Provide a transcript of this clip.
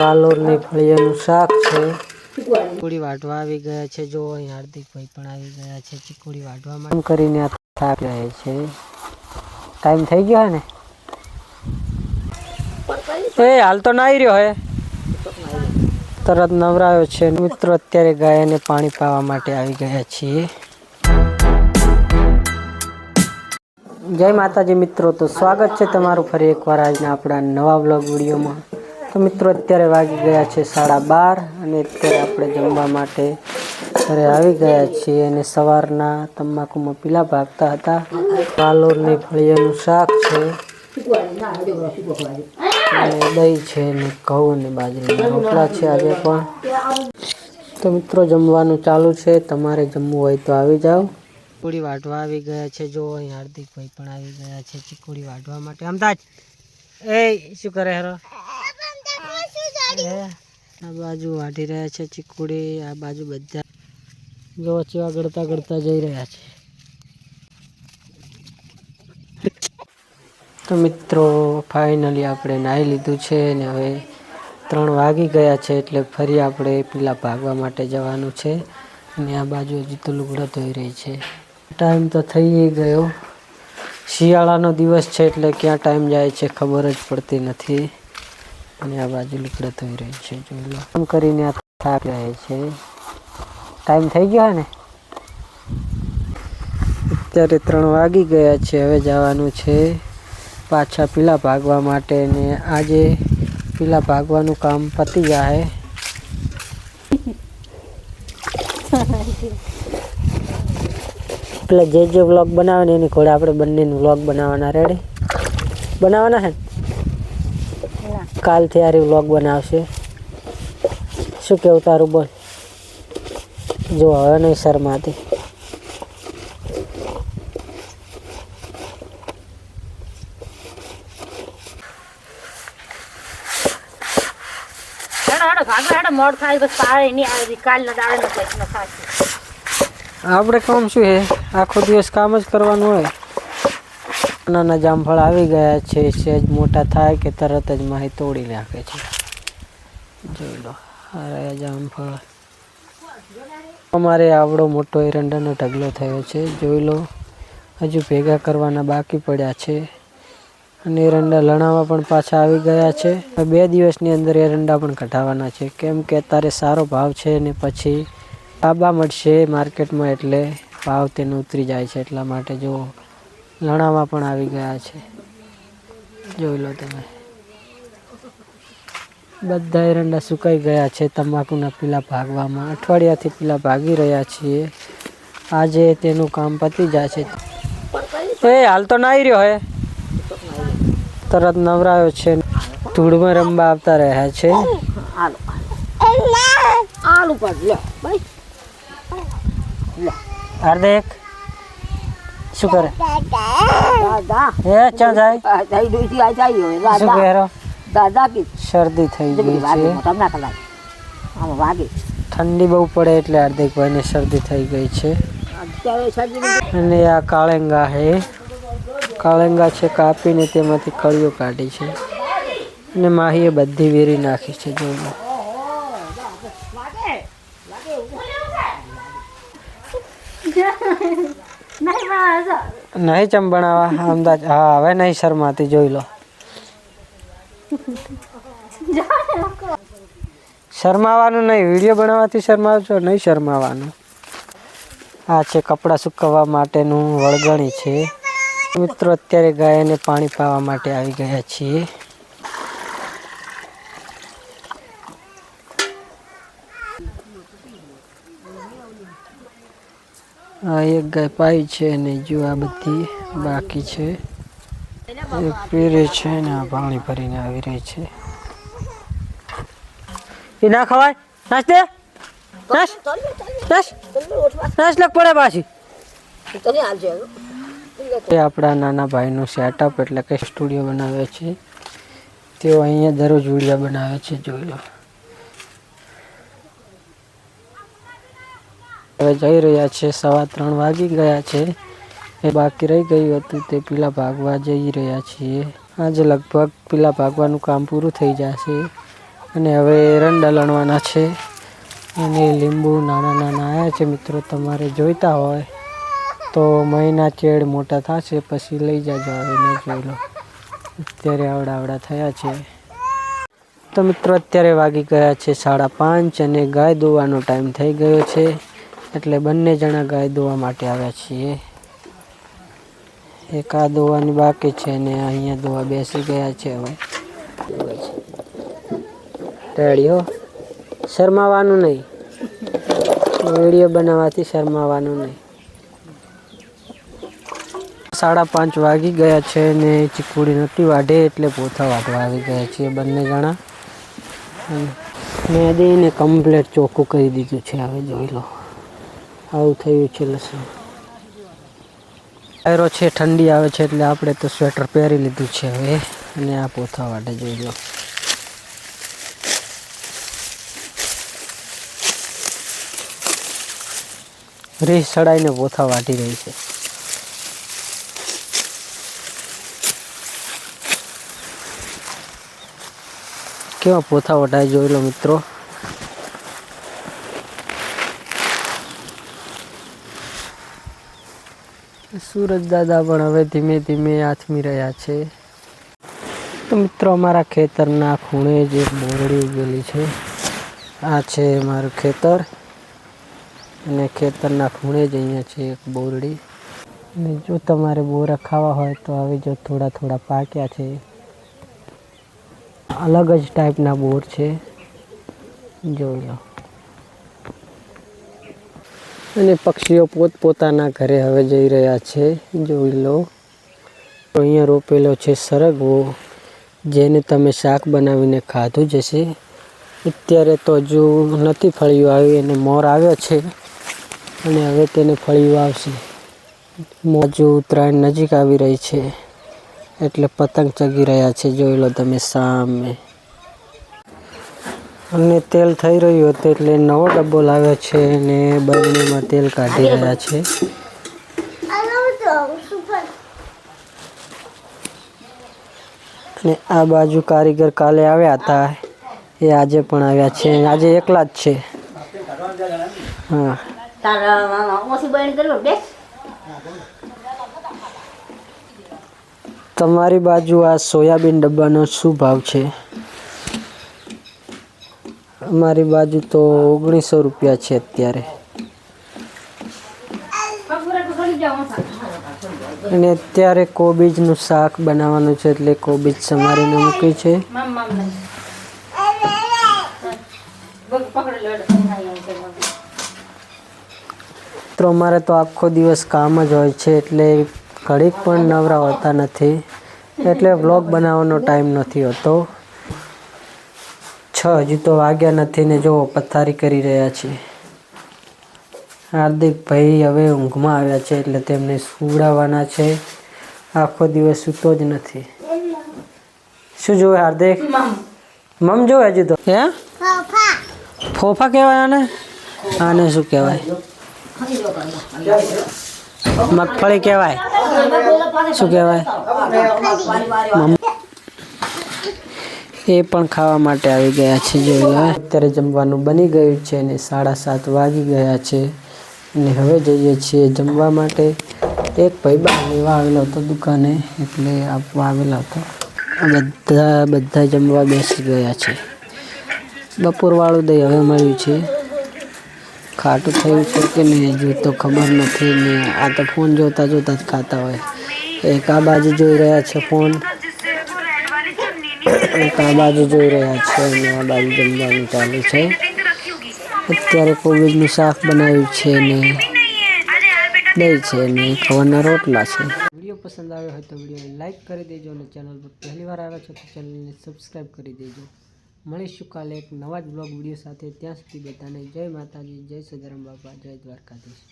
પાલોરની ફળિયાનું શાક છે। ચીકુડી વાટવા આવી ગયા છે। જો અહીં હાર્દિકભાઈ પણ આવી ગયા છે ચીકુડી વાટવા માટે કરીને થાક રહે છે। ટાઈમ થઈ ગયો હે ને એ હાલ તો નાઈ રહ્યો હે તરત નવરાયો છે। મિત્રો અત્યારે ગાયને પાણી પાવા માટે આવી ગયા છીએ। જય માતાજી મિત્રો, તો સ્વાગત છે તમારું ફરી એકવાર આજના આપણા નવા વ્લોગ વિડીયોમાં। તો મિત્રો અત્યારે વાગી ગયા છે 12:30 અને અત્યારે આપણે જમવા માટે ઘરે આવી ગયા છીએ। અને સવારના તમાકુમાં પીલા ભાગતા હતા। પાલોરની ફળિયાનું શાક છે, દહીં છે ને ઘઉં અને બાજરીના રોટલા છે આજે પણ। તો મિત્રો જમવાનું ચાલુ છે, તમારે જમવું હોય તો આવી જાઓ। ચીકુડી વાટવા આવી ગયા છે। જો અહીં હાર્દિકભાઈ પણ આવી ગયા છે ચીકુડી વાટવા માટે। અમદાજ એ શું કરે હેરો આ બાજુ વાટી રહ્યા છે ચીકુડી, આ બાજુ બધા જો ચેવા ગળતા ગળતા જઈ રહ્યા છે। તો મિત્રો ફાઇનલી આપણે નાહી લીધું છે ને હવે 3 વાગી ગયા છે, એટલે ફરી આપણે પેલા ભાગવા માટે જવાનું છે। અને આ બાજુ હજી તો લુગડા ધોઈ રહી છે। ટાઈમ તો થઈ ગયો, શિયાળાનો દિવસ છે એટલે ક્યાં ટાઈમ જાય છે ખબર જ પડતી નથી। અને આ બાજુ લુગડા ધોઈ રહી છે, જોઈ લો કામ કરીને આ થાક રહે છે। ટાઈમ થઈ ગયો હે ને અત્યારે 3 વાગી ગયા છે। હવે જવાનું છે પાછા પીલા ભાગવા માટે, ને આજે પીલા ભાગવાનું કામ પતી જાય। એટલે જે વ્લોગ બનાવે ને એની ઘોડે આપણે બંનેનું વ્લોગ બનાવવાના। રેડી બનાવવાના હે કાલથી આરી વ્લોગ બનાવશે। શું કેવું તારું બોલ? જો હવે નહીં શરમાતી। આપણે કામ શું હે, આખો દિવસ કામ જ કરવાનું હોય। નાના જામફળ આવી ગયા છે, સેજ મોટા થાય કે તરત જ માહી તોડી નાખે છે। જોઈ લો આ જામફળ અમારે આવડો મોટો એરંડાનો ઢગલો થયો છે। જોઈ લો હજુ ભેગા કરવાના બાકી પડ્યા છે, અને એરંડા લણાવા પણ પાછા આવી ગયા છે। 2 દિવસની અંદર એરંડા પણ કઢાવવાના છે, કેમ કે અત્યારે સારો ભાવ છે ને પછી આબા મળશે માર્કેટમાં એટલે ભાવ તેનો ઉતરી જાય છે, એટલા માટે જો લણાવા પણ આવી ગયા છે। જોઈ લો તમે બધા એરંડા સુકાઈ ગયા છે તમાકુના પીલા ભાગવામાં। અઠવાડિયાથી પીલા ભાગી રહ્યા છીએ, આજે તેનું કામ પતી જાય છે। એ હાલ તો નાઈ રહ્યો હે તરત નવરાયો છે, ધૂળમાં રમવા આવતા રહ્યા છે। હાર્દિક શું કરે હે ક્યાં જાય શું કહેરો? શરદી થઈ ગઈ છે, ઠંડી બહુ પડે એટલે હાર્દિકભાઈને શરદી થઈ ગઈ છે। અને આ કાળેંગા હે, કાળેંગા છે કાપીને તેમાંથી કળીઓ કાઢી છે, અને માહીએ બધી વેરી નાખી છે। જોઈ નહીં ચમ બનાવવા અમદાજ, હા હવે નહીં શરમાતી। જોઈ લો શરમાવાનું નહીં, વિડીયો બનાવવાથી શરમાવશો નહીં, શરમાવાનું। આ છે કપડાં સુકવવા માટેનું વળગણી છે। મિત્રો અત્યારે ગાયને પાણી પાવા માટે આવી ગયા છીએ। આ એક ગાય પાઈ છે અને જો આ બધી બાકી છે, એક પીરે છે ને આ પાણી ભરીને આવી રહી છે। એ ના ખવાય, નાચ દે નાચ નાચ નાચ લગ પડે પાછી। એ આપણા નાના ભાઈનું સેટઅપ એટલે કે સ્ટુડિયો બનાવે છે, તેઓ અહીંયા દરરોજ વિડીયો બનાવે છે। જોઈ લો હવે જઈ રહ્યા છે, 3:15 વાગી ગયા છે। એ બાકી રહી ગયું હતું તે પીલા ભાગવા જઈ રહ્યા છીએ। આજે લગભગ પીલા ભાગવાનું કામ પૂરું થઈ જશે। અને હવે એરંડા લણવાના છે અને લીંબુ નાના નાના આવ્યા છે મિત્રો. તમારે જોઈતા હોય તો મહિના ચેડ મોટા થશે પછી લઈ જાજો. આવીને જોઈ લો. અત્યારે આવડા થયા છે. તો મિત્રો અત્યારે વાગી ગયા છે 5:30 અને ગાય દોવાનો ટાઈમ થઈ ગયો છે. એટલે બંને જણા ગાય દોવા માટે આવ્યા છીએ. એક આ દોવાની બાકી છે ને અહીંયા દોવા બેસી ગયા છે. હવે રેડી હો, શરમાવાનું નહીં. વિડીયો બનાવવાથી શરમાવાનું નહીં. 5:30 વાગી ગયા છે ને ચીકુડી નથી વાઢે એટલે પોથા વાઢવા આવી ગયા છીએ બંને જણા. મેં દઈને કમ્પ્લેટ ચોખ્ખું કરી દીધું છે. હવે જોઈ લો આવું થયું છે લસણ. વાયરો છે, ઠંડી આવે છે એટલે આપણે તો સ્વેટર પહેરી લીધું છે હવે. અને આ પોથા વાઢે જોઈ લો. રીસ ચડાઈને પોથા વાટી રહી છે. કેવા પોથા વટાય જોઈ લો મિત્રો. સૂરજ દાદા પણ હવે ધીમે ધીમે આથમી રહ્યા છે. તો મિત્રો અમારા ખેતરના ખૂણે જ એક બોરડી ઉગેલી છે. આ છે મારું ખેતર અને ખેતરના ખૂણે જ અહીંયા છે એક બોરડી. અને જો તમારે બોરા ખાવા હોય તો હવે જો થોડા પાક્યા છે. અલગ જ ટાઈપના બોર છે, જોઈ લો. અને પક્ષીઓ પોતપોતાના ઘરે હવે જઈ રહ્યા છે, જોઈ લો. અહીંયા રોપેલો છે સરગવો, જેને તમે શાક બનાવીને ખાધું જ હશે. અત્યારે તો હજુ નથી ફળિયું આવ્યું, એને મોર આવ્યો છે અને હવે તેને ફળિયું આવશે. હજુ ઉત્તરાયણ નજીક આવી રહી છે એટલે પતંગ ચગી રહ્યા છે, જોઈ લો તમે સામે. અને તેલ થઈ રહ્યું હતું એટલે નવો ડબ્બો લાવ્યો છે અને બરણીમાં તેલ કાઢી રહ્યા છે. અને આ બાજુ કારીગર કાલે આવ્યા હતા, એ આજે પણ આવ્યા છે. આજે એકલા જ છે. હા, તમારી બાજુ આ સોયાબીન ડબ્બાનો શું ભાવ છે? અમારી બાજુ તો 1900 રૂપિયા છે અત્યારે. અને અત્યારે કોબીજનું શાક બનાવવાનું છે એટલે કોબીજ સમારીને મૂકી છે. તો અમારે તો આખો દિવસ કામ જ હોય છે એટલે ઘડીક પણ નવરા હોતા નથી, એટલે વ્લોગ બનાવવાનો ટાઈમ નથી હોતો. 6 હજુ તો વાગ્યા નથી ને જો પથારી કરી રહ્યા છે. હાર્દિકભાઈ હવે ઊંઘમાં આવ્યા છે એટલે તેમને સુવડાવવાના છે. આખો દિવસ સૂતો જ નથી. શું જોવે હાર્દિક? મમ જોવે હજુ તો. હે, ફોફા કહેવાય આને? આને શું કહેવાય? મગફળી કહેવાય. શું કહેવાય? એ પણ ખાવા માટે આવી ગયા છે. જોઈએ અત્યારે જમવાનું બની ગયું છે અને 7:30 વાગી ગયા છે અને હવે જઈએ છીએ જમવા માટે. એક ભાઈ બહાર લેવા આવેલો હતો દુકાને એટલે આપવા આવેલો હતો. બધા જમવા બેસી ગયા છે. બપોરવાળું દહીં હવે મળ્યું છે. ખાટું થયું છે કે નહીં હજુ તો ખબર નથી ને. આ તો ફોન જોતા જ ખાતા હોય. એક આ બાજુ જોઈ રહ્યા છે ફોન, એક આ બાજુ જોઈ રહ્યા છે અને આ બાજુ જમવાનું ચાલુ છે. અત્યારે કોબીજનું શાક બનાવ્યું છે ને દહીં છે ને ખવાના રોટલા છે. વિડીયો પસંદ આવ્યો હોય તો વિડીયોને લાઈક કરી દેજો અને ચેનલ પર પહેલી વાર આવ્યા છો તો ચેનલને સબસ્ક્રાઈબ કરી દેજો. મળીશું કાલે એક નવા જ બ્લોગ વિડીયો સાથે. ત્યાં સુધી બધાને જય માતાજી, જય સદારામ બાપા, જય દ્વારકાધીશ.